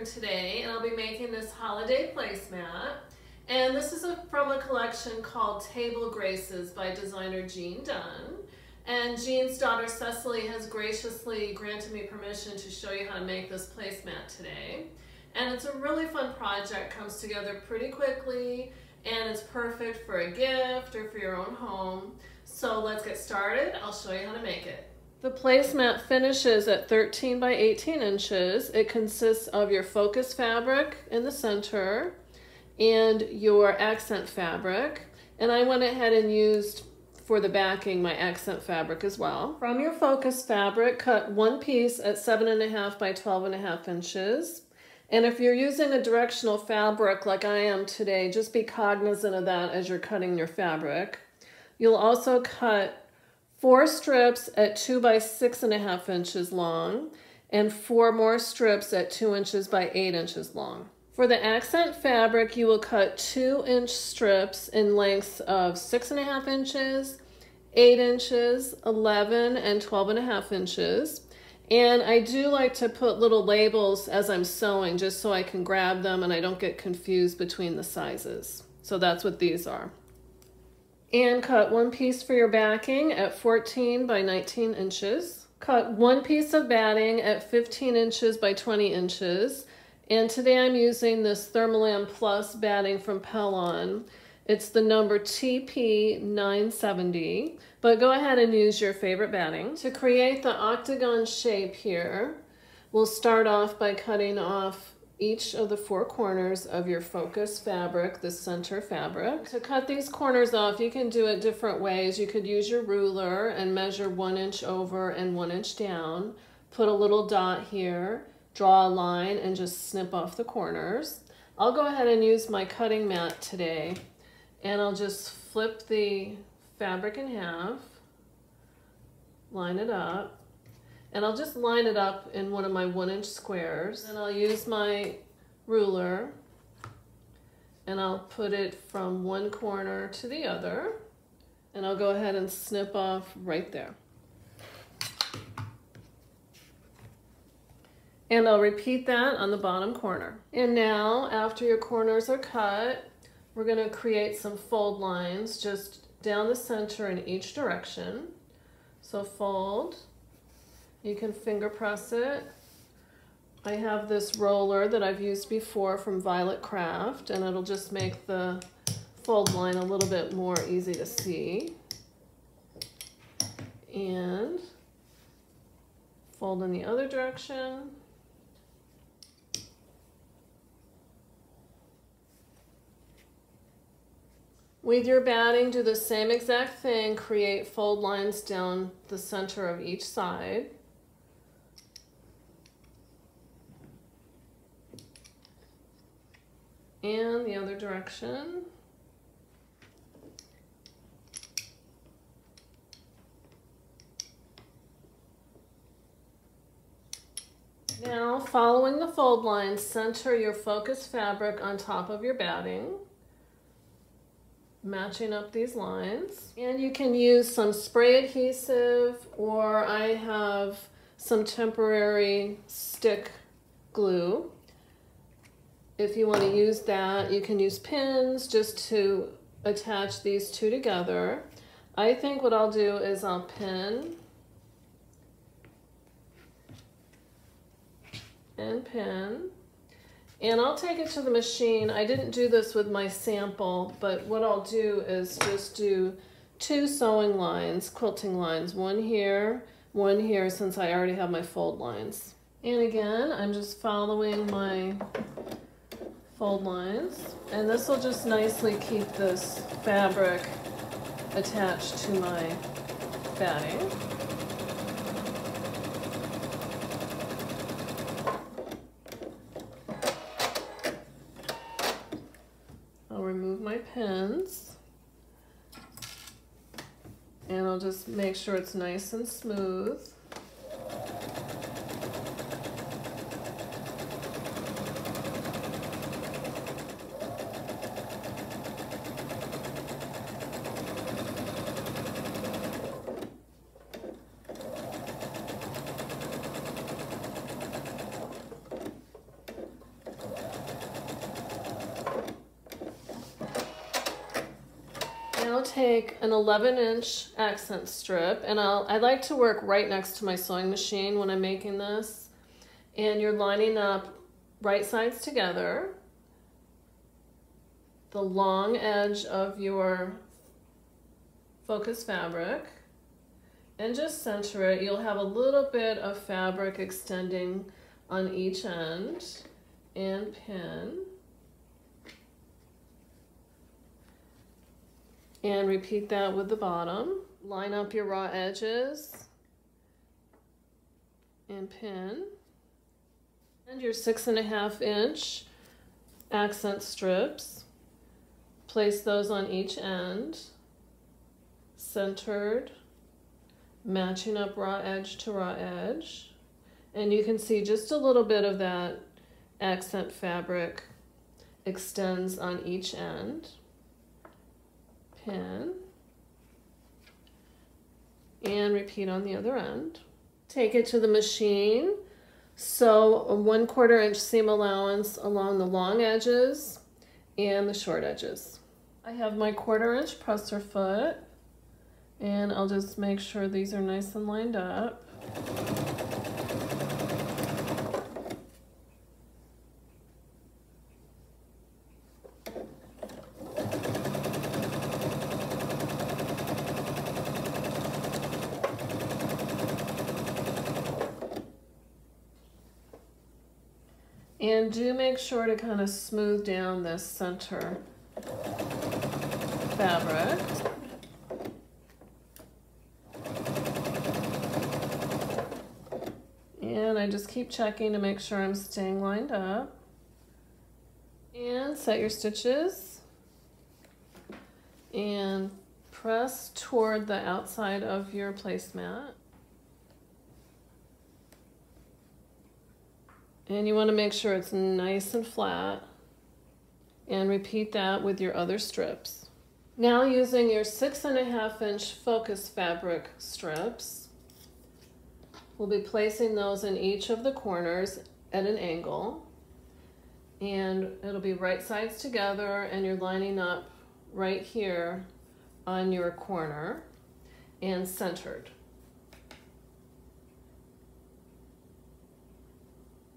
Catherine today, and I'll be making this holiday placemat. And this is from a collection called Table Graces by designer Dunn. And Jean's daughter Cecily has graciously granted me permission to show you how to make this placemat today. And it's a really fun project, comes together pretty quickly, and it's perfect for a gift or for your own home. So let's get started. I'll show you how to make it. The placemat finishes at 13 by 18 inches. It consists of your focus fabric in the center and your accent fabric. And I went ahead and used for the backing my accent fabric as well. From your focus fabric, cut one piece at 7.5 by 12.5 inches. And if you're using a directional fabric like I am today, just be cognizant of that as you're cutting your fabric. You'll also cut 4 strips at 2 by 6.5 inches long and 4 more strips at 2 inches by 8 inches long. For the accent fabric, you will cut 2-inch strips in lengths of 6.5 inches, 8 inches, 11, and 12.5 inches. And I do like to put little labels as I'm sewing just so I can grab them and I don't get confused between the sizes. So that's what these are. And cut one piece for your backing at 14 by 19 inches. Cut one piece of batting at 15 inches by 20 inches. And today I'm using this Thermolam Plus batting from Pellon. It's the number TP970, but go ahead and use your favorite batting. To create the octagon shape here, we'll start off by cutting off each of the 4 corners of your focus fabric, the center fabric. To cut these corners off, you can do it different ways. You could use your ruler and measure 1 inch over and 1 inch down. Put a little dot here, draw a line, and just snip off the corners. I'll go ahead and use my cutting mat today, and I'll just flip the fabric in half, line it up, and I'll just line it up in one of my 1-inch squares. And I'll use my ruler and I'll put it from one corner to the other. And I'll go ahead and snip off right there. And I'll repeat that on the bottom corner. And now, after your corners are cut, we're gonna create some fold lines just down the center in each direction. So fold. You can finger press it. I have this roller that I've used before from Violet Craft, and it'll just make the fold line a little bit more easy to see. And fold in the other direction. With your batting, do the same exact thing. Create fold lines down the center of each side. And the other direction. Now, following the fold lines, center your focus fabric on top of your batting, matching up these lines. And you can use some spray adhesive, or I have some temporary stick glue. If you want to use that, you can use pins just to attach these two together. I think what I'll do is I'll pin and pin, and I'll take it to the machine. I didn't do this with my sample, but what I'll do is just do 2 sewing lines, quilting lines, one here, since I already have my fold lines. And again, I'm just following my fold lines, and this will just nicely keep this fabric attached to my batting. I'll remove my pins, and I'll just make sure it's nice and smooth. now take an 11-inch accent strip, and I like to work right next to my sewing machine when I'm making this. And you're lining up right sides together, the long edge of your focus fabric, and just center it. You'll have a little bit of fabric extending on each end, and pin. And repeat that with the bottom. Line up your raw edges and pin. And your 6.5-inch accent strips. Place those on each end, centered, matching up raw edge to raw edge. And you can see just a little bit of that accent fabric extends on each end. Pin. And repeat on the other end. Take it to the machine. Sew a 1/4 inch seam allowance along the long edges and the short edges. I have my 1/4 inch presser foot, and I'll just make sure these are nice and lined up. And do make sure to kind of smooth down this center fabric. And I just keep checking to make sure I'm staying lined up. And set your stitches. And press toward the outside of your placemat. And you want to make sure it's nice and flat. And repeat that with your other strips. Now using your 6.5-inch focus fabric strips, we'll be placing those in each of the corners at an angle. And it'll be right sides together, and you're lining up right here on your corner and centered.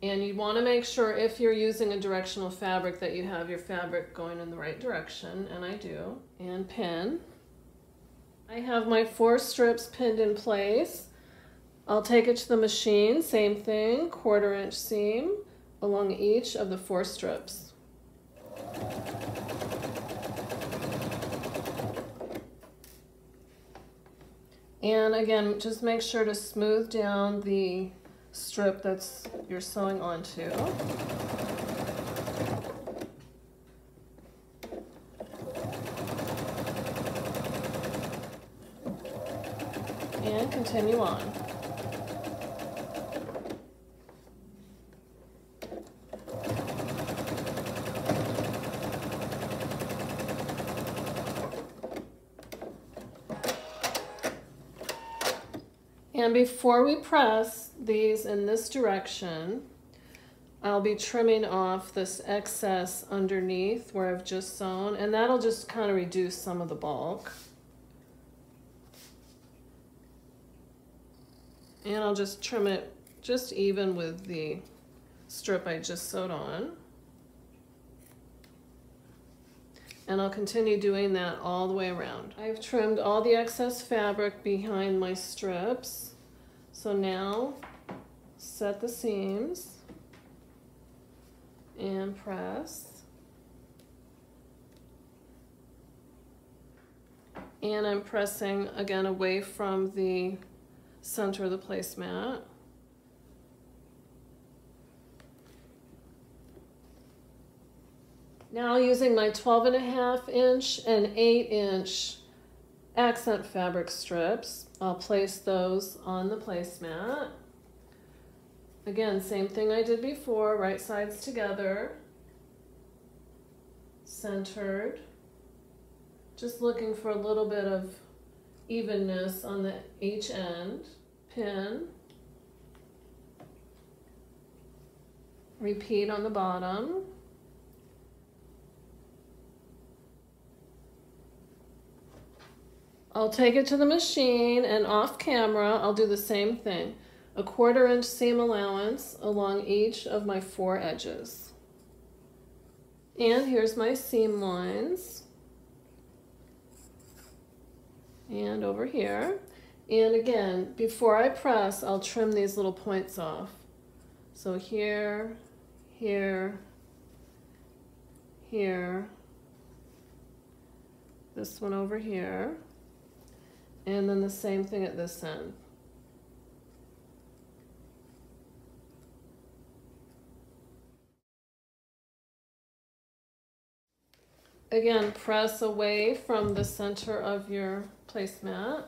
And you want to make sure, if you're using a directional fabric, that you have your fabric going in the right direction, and I do. And pin. I have my 4 strips pinned in place. I'll take it to the machine, same thing, 1/4 inch seam along each of the 4 strips. And again, just make sure to smooth down the strip that's you're sewing onto. And continue on. And before we press these in this direction, I'll be trimming off this excess underneath where I've just sewn, and that'll just kind of reduce some of the bulk. And I'll just trim it just even with the strip I just sewed on. And I'll continue doing that all the way around. I've trimmed all the excess fabric behind my strips. So now set the seams and press. And I'm pressing again away from the center of the placemat. Now using my 12.5-inch and 8-inch accent fabric strips, I'll place those on the placemat. Again, same thing I did before, right sides together, centered, just looking for a little bit of evenness on each end. Pin, repeat on the bottom. I'll take it to the machine, and off camera, I'll do the same thing. A 1/4 inch seam allowance along each of my 4 edges. And here's my seam lines. And over here. And again, before I press, I'll trim these little points off. So here, here, here, this one over here, and then the same thing at this end. Again, press away from the center of your placemat.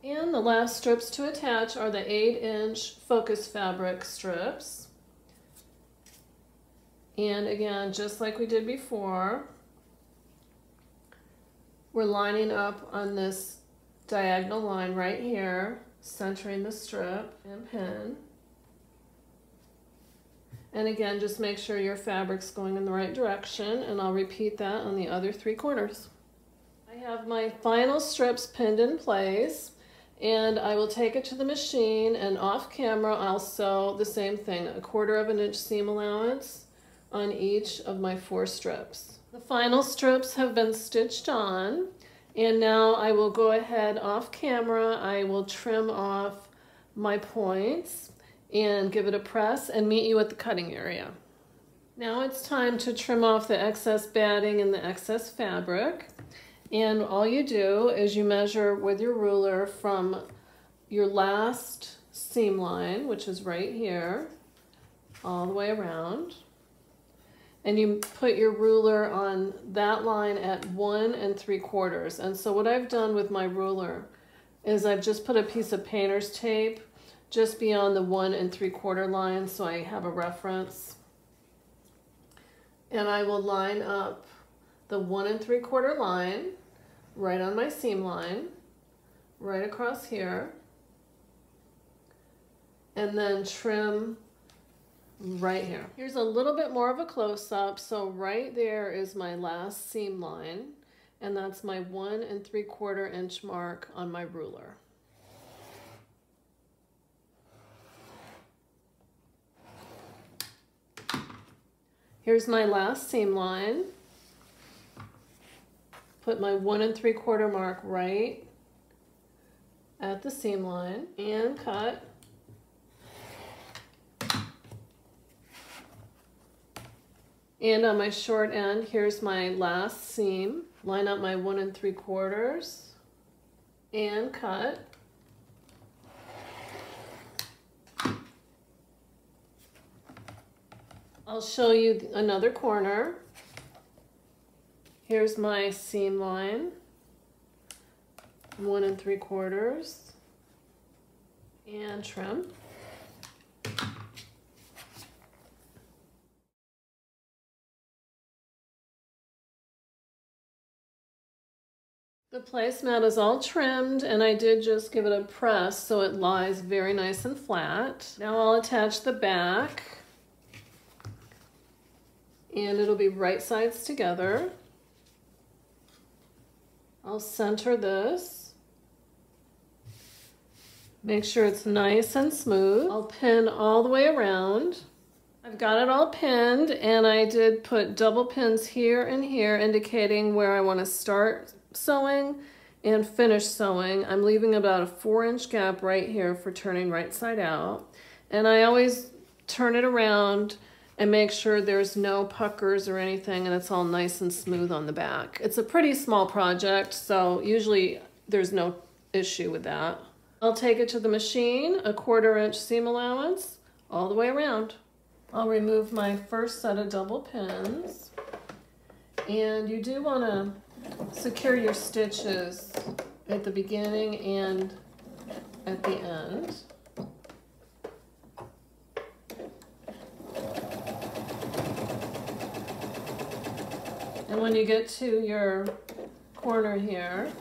And the last strips to attach are the 8-inch focus fabric strips. And again, just like we did before, we're lining up on this diagonal line right here, centering the strip and pin. And again, just make sure your fabric's going in the right direction, and I'll repeat that on the other 3 corners. I have my final strips pinned in place, and I will take it to the machine, and off camera I'll sew the same thing, a 1/4 inch seam allowance on each of my 4 strips. The final strips have been stitched on, and now I will go ahead off camera. I will trim off my points and give it a press and meet you at the cutting area. Now it's time to trim off the excess batting and the excess fabric. And all you do is you measure with your ruler from your last seam line, which is right here, all the way around. And you put your ruler on that line at 1 3/4. And so what I've done with my ruler is I've just put a piece of painter's tape just beyond the 1 3/4 line, so I have a reference. And I will line up the 1 3/4 line right on my seam line, right across here, and then trim right here. Here's a little bit more of a close-up. So right there is my last seam line, and that's my 1 3/4 inch mark on my ruler. Here's my last seam line. Put my 1 3/4 mark right at the seam line and cut. And on my short end, here's my last seam. Line up my 1 3/4 and cut. I'll show you another corner. Here's my seam line, 1 3/4, and trim. The placemat is all trimmed, and I did just give it a press so it lies very nice and flat. Now I'll attach the back, and it'll be right sides together. I'll center this. Make sure it's nice and smooth. I'll pin all the way around. I've got it all pinned, and I did put double pins here and here, indicating where I want to start sewing and finish sewing. I'm leaving about a 4-inch gap right here for turning right side out. And I always turn it around and make sure there's no puckers or anything, and it's all nice and smooth on the back. It's a pretty small project, so usually there's no issue with that. I'll take it to the machine, a 1/4 inch seam allowance all the way around. I'll remove my first set of double pins, and you do want to secure your stitches at the beginning and at the end. And when you get to your corner here,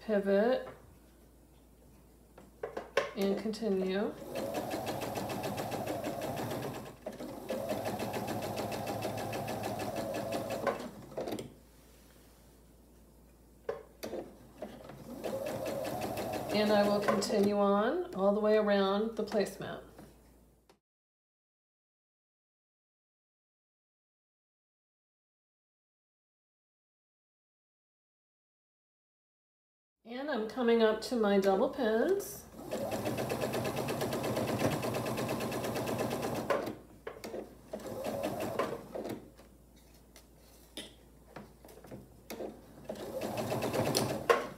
pivot and continue. And I will continue on all the way around the placemat. And I'm coming up to my double pins.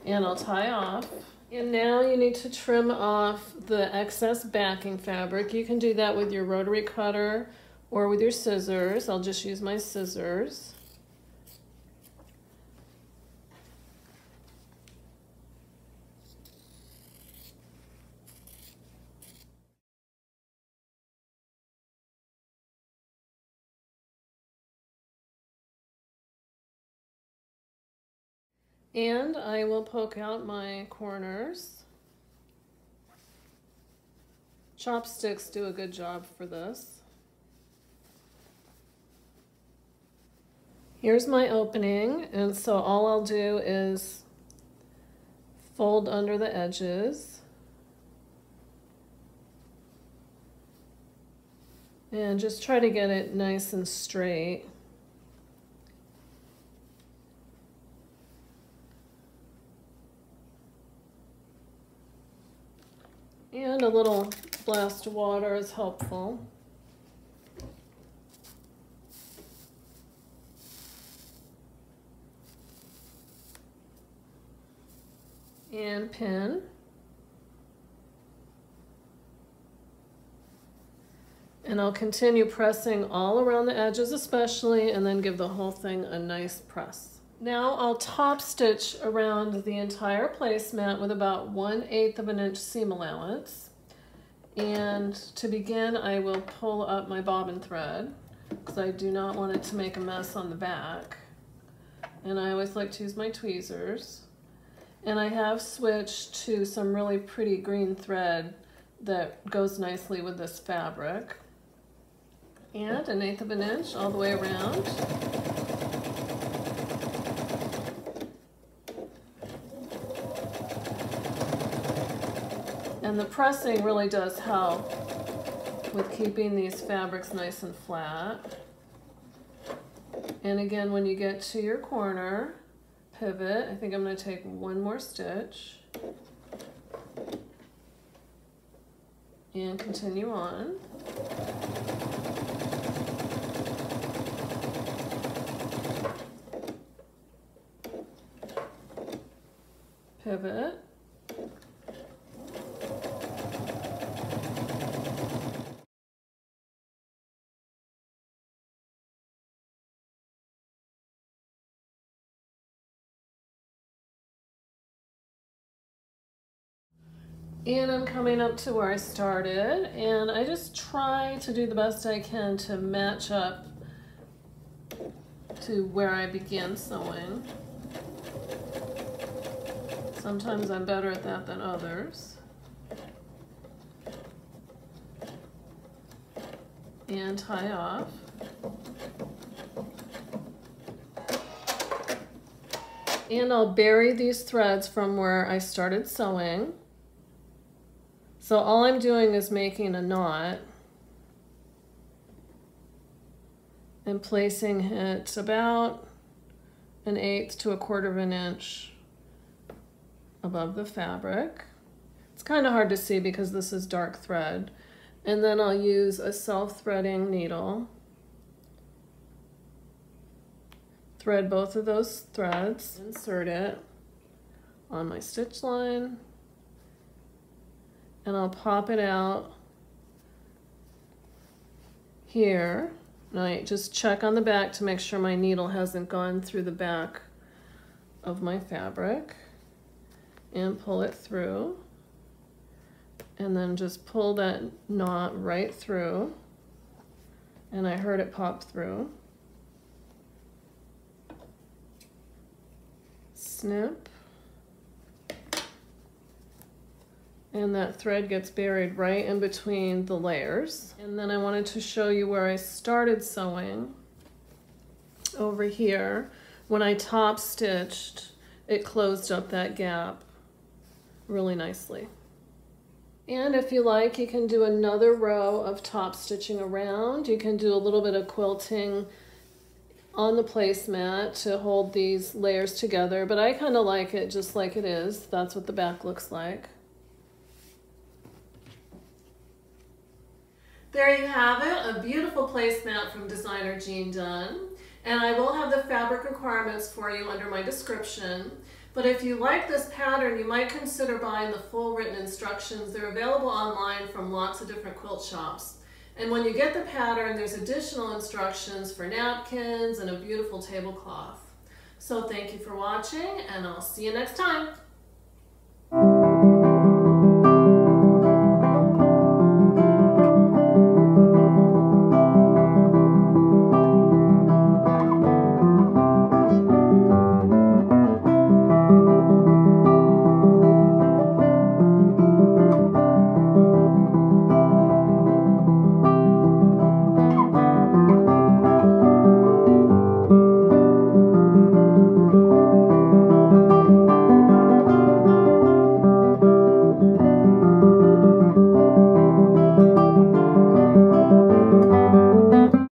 And I'll tie off. And now you need to trim off the excess backing fabric. You can do that with your rotary cutter or with your scissors. I'll just use my scissors. And I will poke out my corners. Chopsticks do a good job for this. Here's my opening, and so all I'll do is fold under the edges and just try to get it nice and straight. And a little blast of water is helpful. And pin. And I'll continue pressing all around the edges especially, and then give the whole thing a nice press. Now I'll top stitch around the entire placemat with about 1/8 of an inch seam allowance. And to begin, I will pull up my bobbin thread because I do not want it to make a mess on the back. And I always like to use my tweezers. And I have switched to some really pretty green thread that goes nicely with this fabric. And 1/8 of an inch all the way around. And the pressing really does help with keeping these fabrics nice and flat. And again, when you get to your corner, pivot. I think I'm going to take one more stitch and continue on. Pivot. And I'm coming up to where I started, and I just try to do the best I can to match up to where I began sewing. Sometimes I'm better at that than others. And tie off. And I'll bury these threads from where I started sewing. So all I'm doing is making a knot and placing it about 1/8 to 1/4 of an inch above the fabric. It's kind of hard to see because this is dark thread. And then I'll use a self-threading needle. Thread both of those threads, insert it on my stitch line, and I'll pop it out here. And I just check on the back to make sure my needle hasn't gone through the back of my fabric, and pull it through, and then just pull that knot right through, and I heard it pop through. Snip. And that thread gets buried right in between the layers. And then I wanted to show you where I started sewing. Over here, when I top stitched, it closed up that gap really nicely. And if you like, you can do another row of top stitching around. You can do a little bit of quilting on the placemat to hold these layers together, but I kind of like it just like it is. That's what the back looks like. There you have it, a beautiful placemat from designer Jean Dunn. And I will have the fabric requirements for you under my description. But if you like this pattern, you might consider buying the full written instructions. They're available online from lots of different quilt shops. And when you get the pattern, there's additional instructions for napkins and a beautiful tablecloth. So thank you for watching, and I'll see you next time.